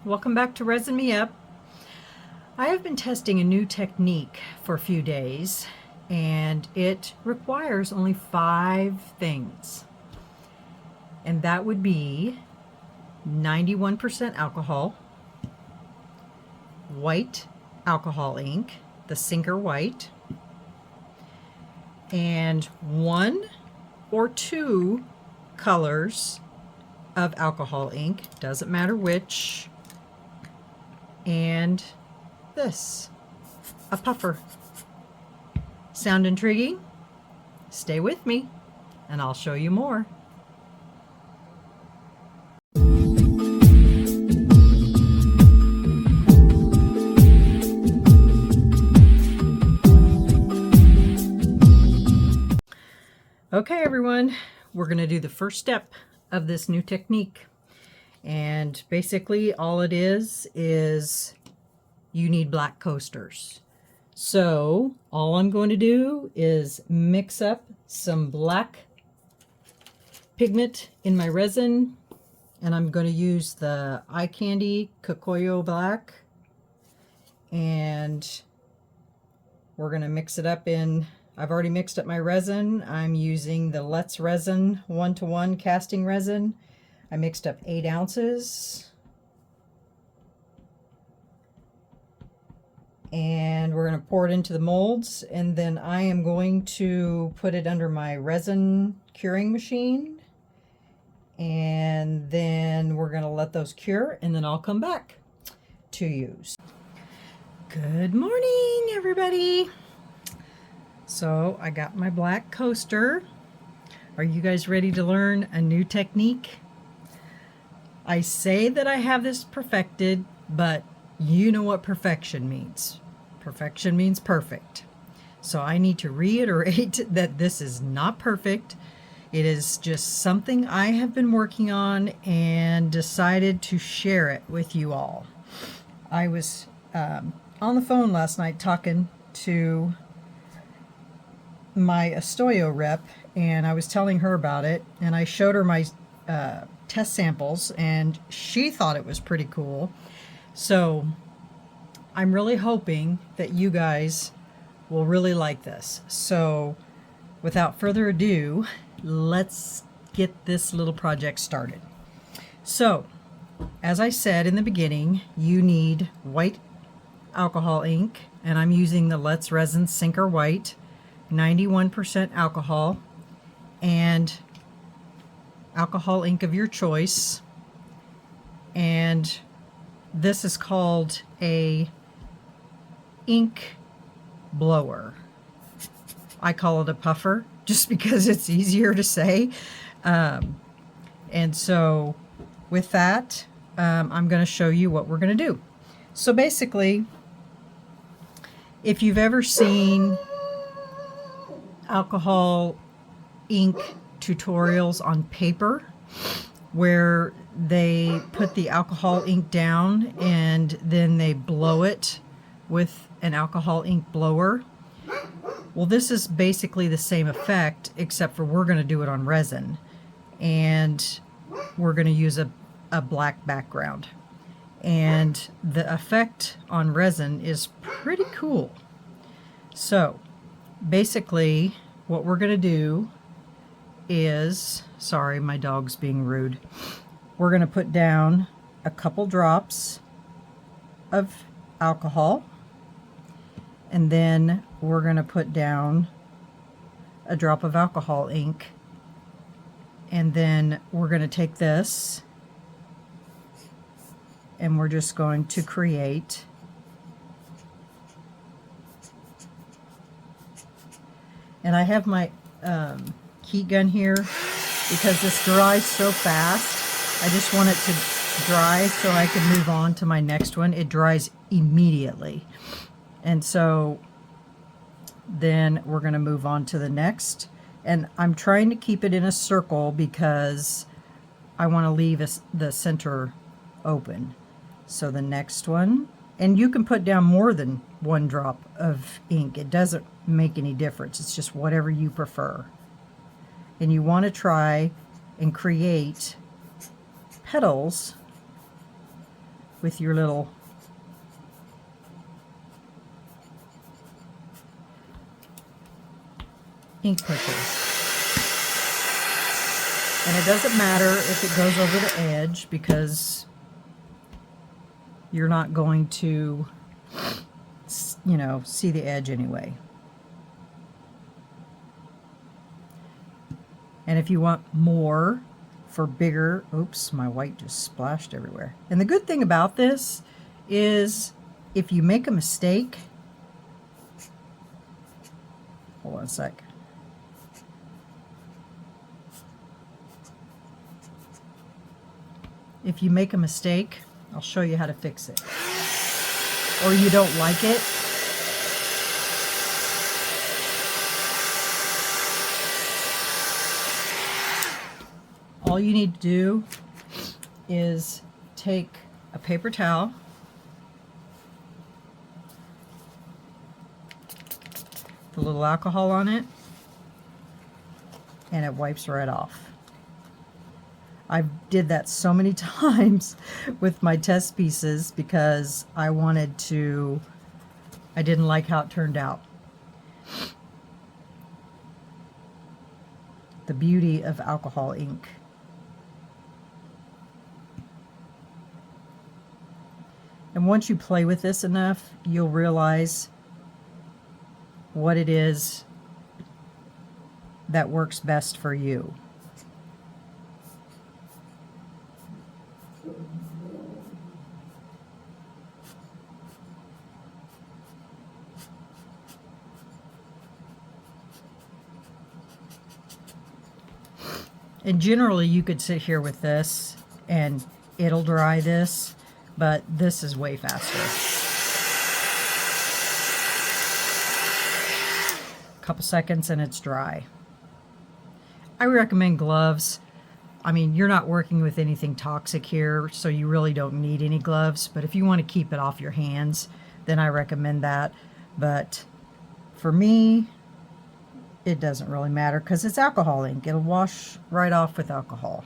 welcome back to Resin Me Up. I have been testing a new technique for a few days and it requires only 5 things, and that would be 91% alcohol, white alcohol ink, the Sinker white, and 1 or 2 colors of alcohol ink, doesn't matter which, and this, a puffer. Sound intriguing? Stay with me and I'll show you more. Okay everyone, we're going to do the first step of this new technique, and basically all it is you need black coasters. So all I'm going to do is mix up some black pigment in my resin, and I'm going to use the Eye Candy Cocoyo Black, and we're going to mix it up in, I've already mixed up my resin. I'm using the Let's Resin 1-to-1 casting resin. I mixed up 8 ounces. And we're going to pour it into the molds, and then I am going to put it under my resin curing machine, and then we're going to let those cure, and then I'll come back to use. Good morning everybody. So I got my black coaster. Are you guys ready to learn a new technique? I say that I have this perfected, but you know what perfection means. Perfection means perfect. So I need to reiterate that this is not perfect. It is just something I have been working on and decided to share it with you all. I was on the phone last night talking to my Estoyo rep, and I was telling her about it, and I showed her my test samples, and she thought it was pretty cool. So I'm really hoping that you guys will really like this. So without further ado, let's get this little project started. So as I said in the beginning, you need white alcohol ink, and I'm using the Let's Resin Sinker White, 91% alcohol, and alcohol ink of your choice. And this is called a ink blower. I call it a puffer just because it's easier to say. And so with that, I'm going to show you what we're going to do. So basically, if you've ever seen alcohol ink tutorials on paper where they put the alcohol ink down and then they blow it with an alcohol ink blower, well, this is basically the same effect, except for we're going to do it on resin, and we're going to use a black background, and the effect on resin is pretty cool. So basically what we're going to do is, sorry, my dog's being rude, we're going to put down a couple drops of alcohol, and then we're going to put down a drop of alcohol ink, and then we're going to take this and we're just going to create and I have my heat gun here because this dries so fast. I just want it to dry so I can move on to my next one. It dries immediately. And so then we're going to move on to the next. And I'm trying to keep it in a circle because I want to leave the center open. So the next one, and you can put down more than 1 drop of ink. It doesn't make any difference. It's just whatever you prefer. And you want to try and create petals with your little ink pusher. And it doesn't matter if it goes over the edge, because you're not going to, you know, see the edge anyway. And if you want more for bigger, oops, my white just splashed everywhere. And the good thing about this is if you make a mistake, hold on a sec. If you make a mistake, I'll show you how to fix it. Or you don't like it, all you need to do is take a paper towel, the little alcohol on it, and it wipes right off. I did that so many times with my test pieces because I didn't like how it turned out. The beauty of alcohol ink. And once you play with this enough, you'll realize what it is that works best for you. And generally you could sit here with this and it'll dry this, but this is way faster. A couple seconds and it's dry. I recommend gloves. I mean, you're not working with anything toxic here, so you really don't need any gloves, but if you want to keep it off your hands, then I recommend that. But for me, it doesn't really matter because it's alcohol ink. It'll wash right off with alcohol.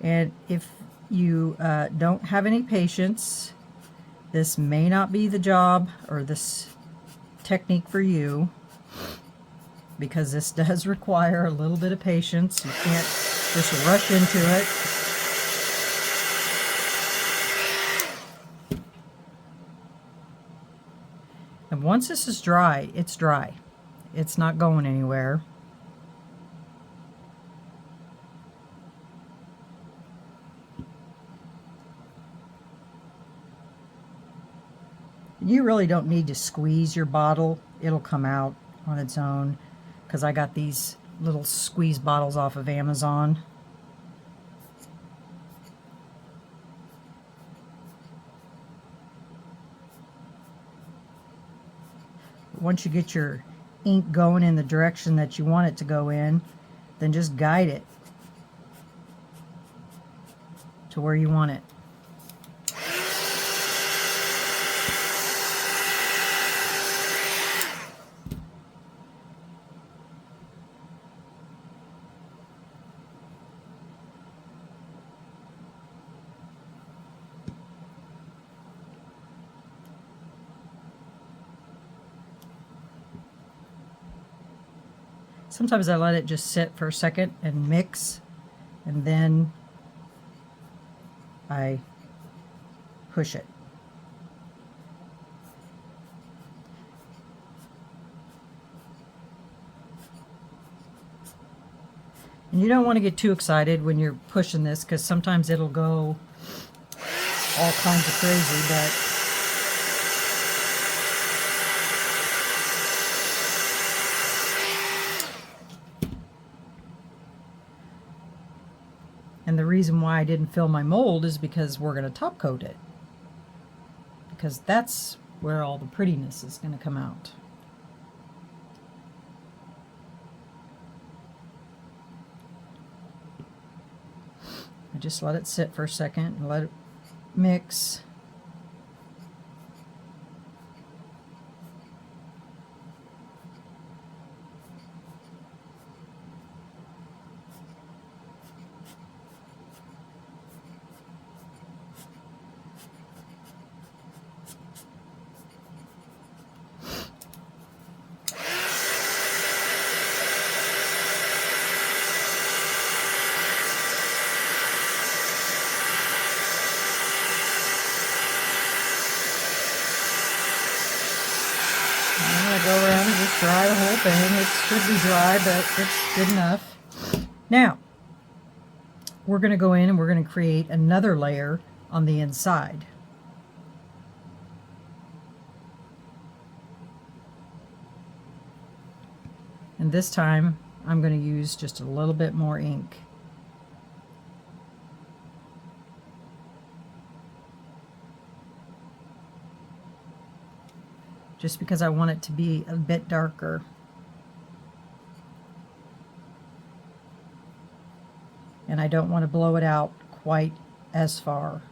And if you don't have any patience, this may not be the job or this technique for you, because this does require a little bit of patience. You can't just rush into it. And once this is dry, it's dry. It's not going anywhere. You really don't need to squeeze your bottle. It'll come out on its own, because I got these little squeeze bottles off of Amazon. Once you get your ink going in the direction that you want it to go in, then just guide it to where you want it. Sometimes I let it just sit for a second and mix, and then I push it. And you don't want to get too excited when you're pushing this, because sometimes it'll go all kinds of crazy, but and the reason why I didn't fill my mold is because we're going to top coat it, because that's where all the prettiness is going to come out. I just let it sit for a second and let it mix. to go around and just dry the whole thing. It should be dry, but it's good enough. Now, we're going to go in and we're going to create another layer on the inside. And this time, I'm going to use just a little bit more ink. Just because I want it to be a bit darker. And I don't want to blow it out quite as far.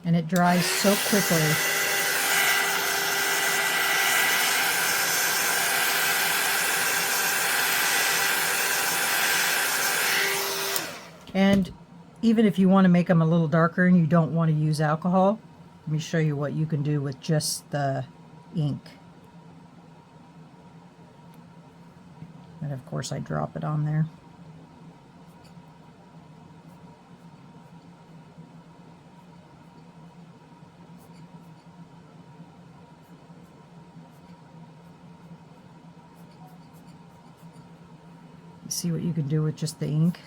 And it dries so quickly. And even if you want to make them a little darker and you don't want to use alcohol, let me show you what you can do with just the ink. And of course I drop it on there. See what you can do with just the ink.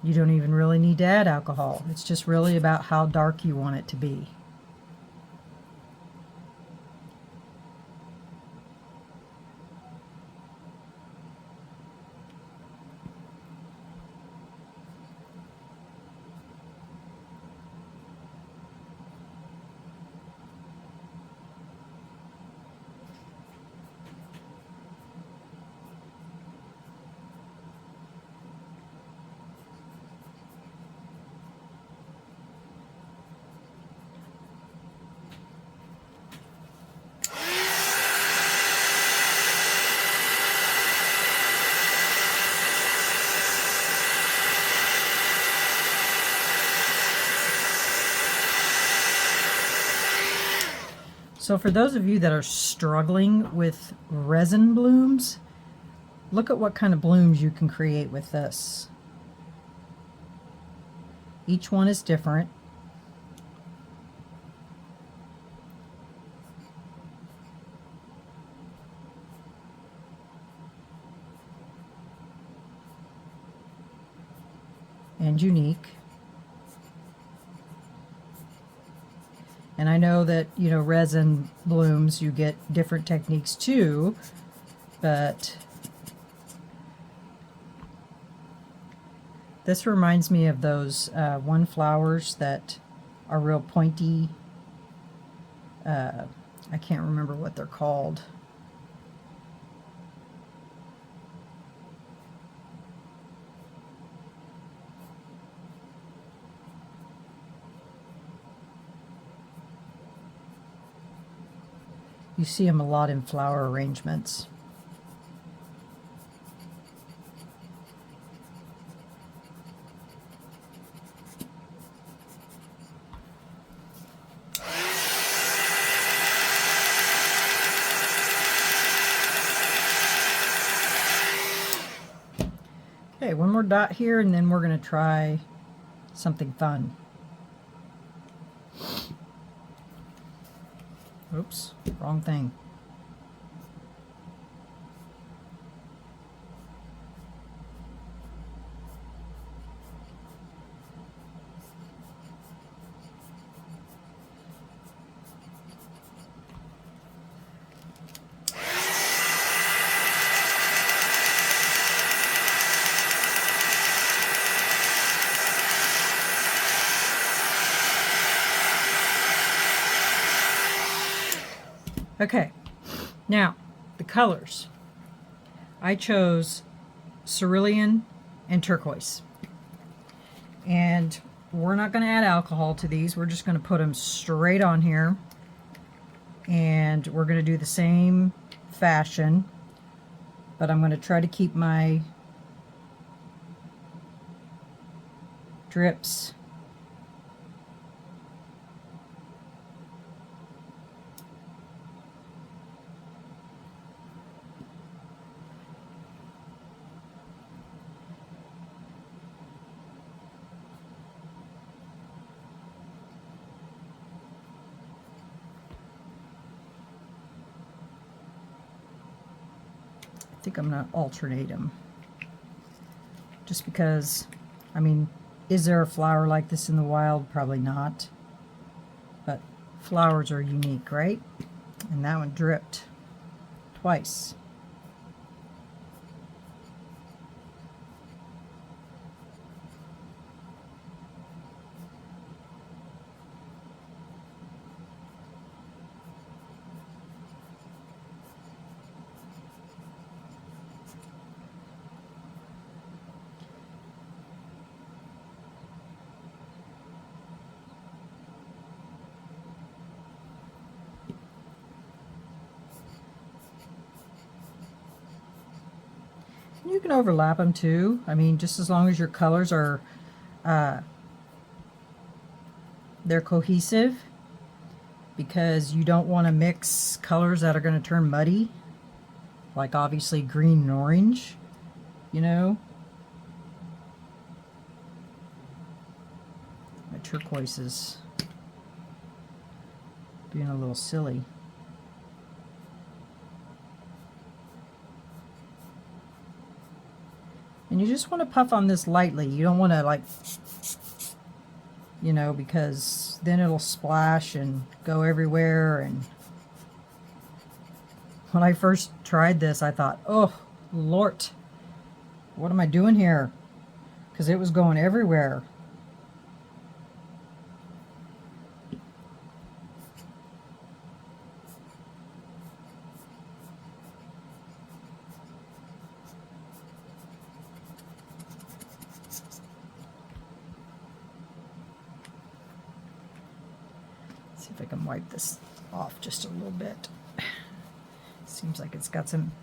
You don't even really need to add alcohol. It's just really about how dark you want it to be. So for those of you that are struggling with resin blooms, look at what kind of blooms you can create with this. Each one is different. And unique. And I know that, you know, resin blooms, you get different techniques too, but this reminds me of those one flowers that are real pointy. I can't remember what they're called. You see them a lot in flower arrangements. Okay, one more dot here and then we're going to try something fun. Oops, wrong thing. Okay, now the colors. I chose cerulean and turquoise. And we're not going to add alcohol to these. We're just going to put them straight on here. And we're going to do the same fashion. But I'm going to try to keep my drips. I think I'm going to alternate them. Just because, I mean, is there a flower like this in the wild? Probably not. But flowers are unique, right? And that one dripped twice. You can overlap them too. I mean, just as long as your colors are, they're cohesive, because you don't want to mix colors that are going to turn muddy, like obviously green and orange, you know. My turquoise is being a little silly. And you just want to puff on this lightly. You don't want to, like, you know, because then it'll splash and go everywhere. And when I first tried this, I thought, oh, Lord, what am I doing here? Because it was going everywhere. See if I can wipe this off just a little bit. Seems like it's got some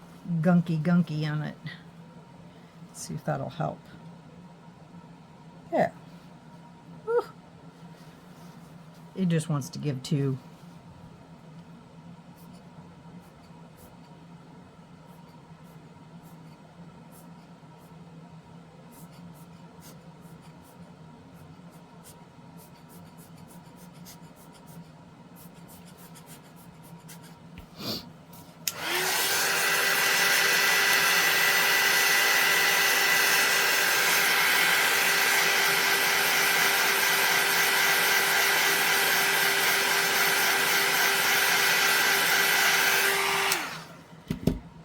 gunky on it. Let's see if that'll help. Yeah. Whew. It just wants to give two.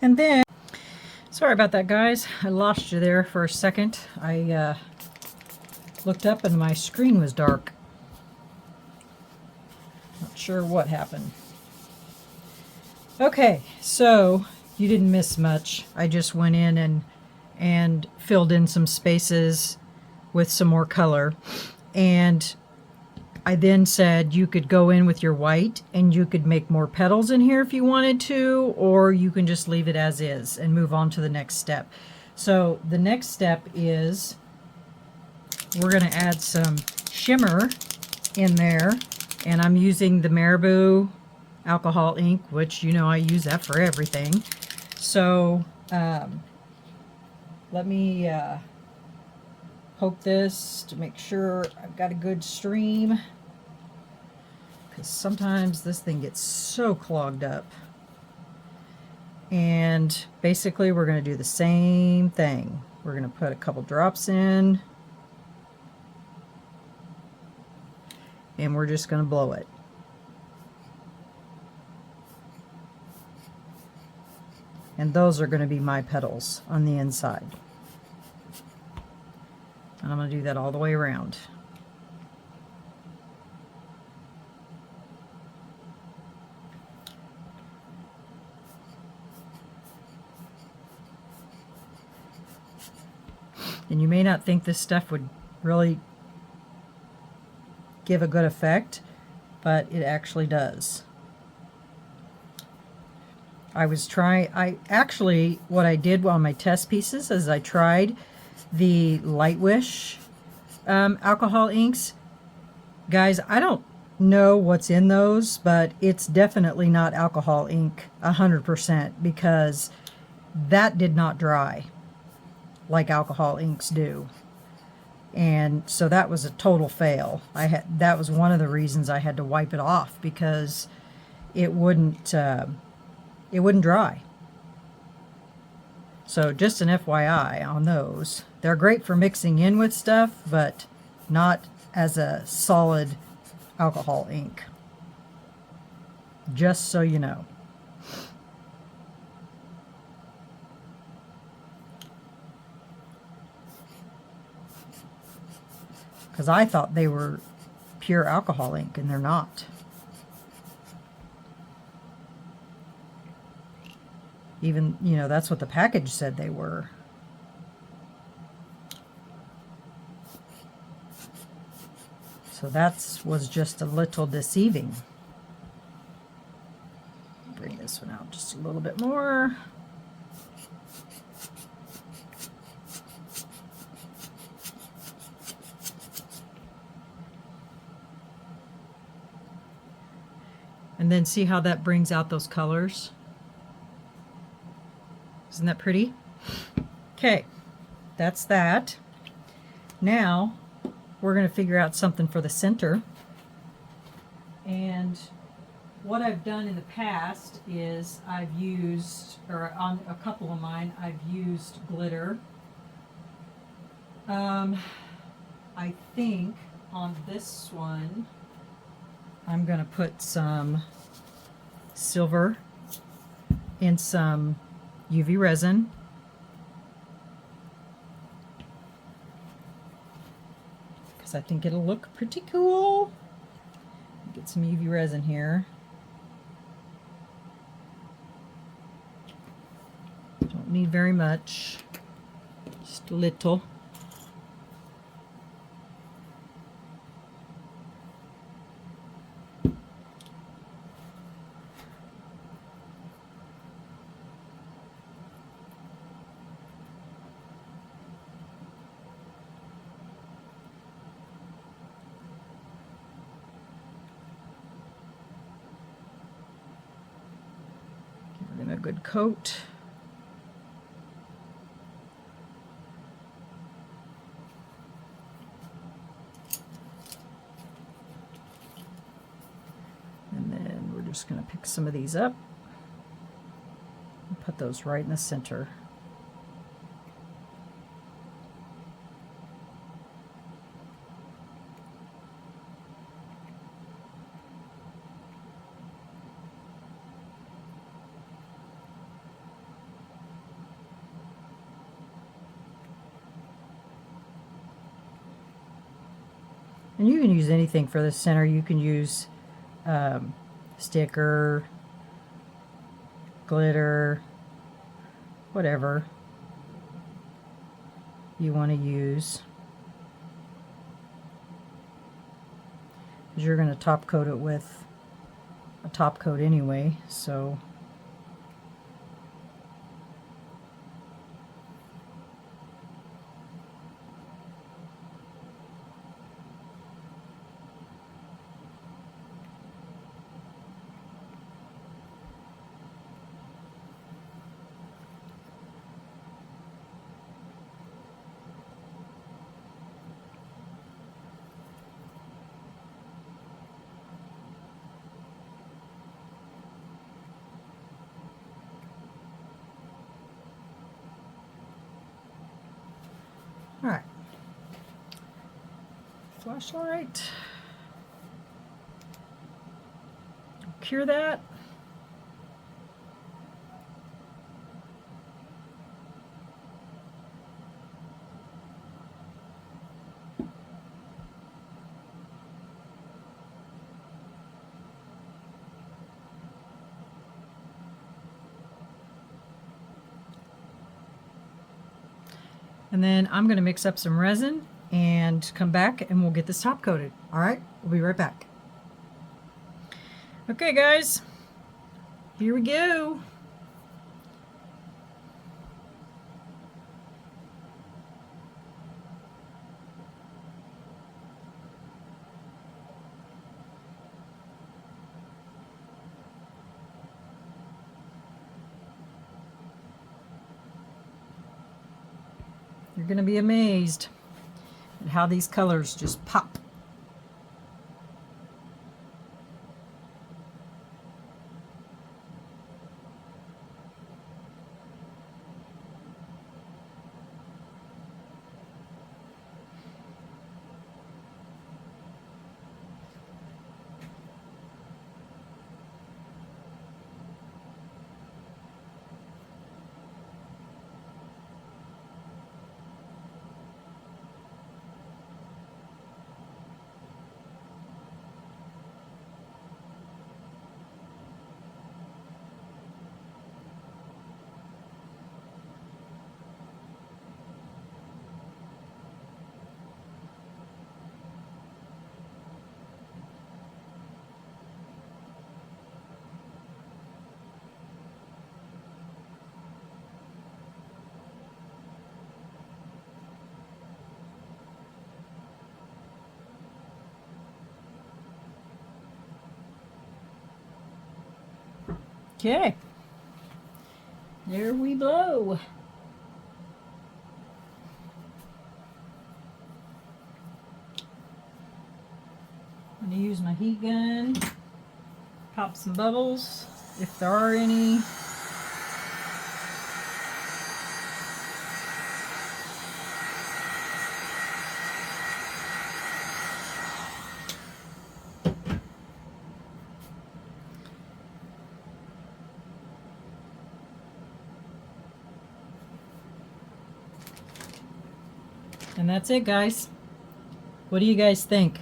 And then, sorry about that, guys. I lost you there for a second. I looked up and my screen was dark. Not sure what happened. Okay, so you didn't miss much. I just went in and filled in some spaces with some more color. And I then said you could go in with your white and you could make more petals in here if you wanted to, or you can just leave it as is and move on to the next step. So the next step is we're going to add some shimmer in there, and I'm using the Marabu alcohol ink, which, you know, I use that for everything. So let me poke this to make sure I've got a good stream, because sometimes this thing gets so clogged up. And basically we're going to do the same thing. We're going to put a couple drops in and we're just going to blow it. And those are going to be my petals on the inside. And I'm going to do that all the way around. And you may not think this stuff would really give a good effect, but it actually does. What I did on my test pieces is I tried the Light Wish alcohol inks, guys, I don't know what's in those, but it's definitely not alcohol ink 100% because that did not dry like alcohol inks do. And so that was a total fail. That was one of the reasons I had to wipe it off, because it wouldn't dry. So just an FYI on those. They're great for mixing in with stuff, but not as a solid alcohol ink. Just so you know. Because I thought they were pure alcohol ink, and they're not. Even, you know, that's what the package said they were. So that was just a little deceiving. Bring this one out just a little bit more. And then see how that brings out those colors? Isn't that pretty? Okay, that's that. Now we're going to figure out something for the center. And what I've done in the past is I've used, or on a couple of mine, I've used glitter. I think on this one I'm going to put some silver and some UV resin. Because I think it'll look pretty cool. Get some UV resin here. Don't need very much, just a little. Give it a good coat. And then we're just going to pick some of these up and put those right in the center. And you can use anything for the center. You can use sticker, glitter, whatever you want to use. Because you're going to top coat it with a top coat anyway, so all right. Flashlight. Cure that. And then I'm going to mix up some resin and come back and we'll get this top coated. All right, we'll be right back. Okay, guys, here we go. You're going to be amazed at how these colors just pop. Okay, there we blow. I'm going to use my heat gun, pop some bubbles if there are any. And that's it, guys. What do you guys think?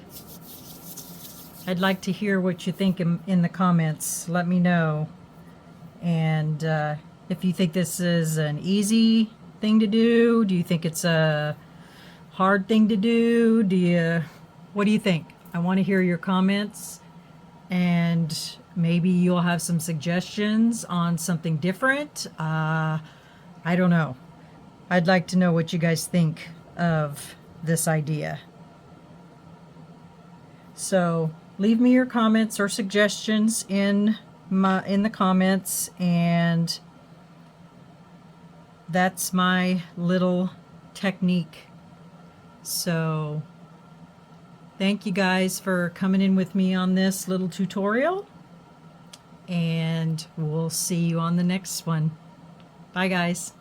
I'd like to hear what you think in the comments. Let me know. And if you think this is an easy thing to do, do you think it's a hard thing to do? What do you think? I want to hear your comments, and maybe you'll have some suggestions on something different. I don't know. I'd like to know what you guys think of this idea. So leave me your comments or suggestions in the comments, and that's my little technique. So thank you guys for coming in with me on this little tutorial, and we'll see you on the next one. Bye guys.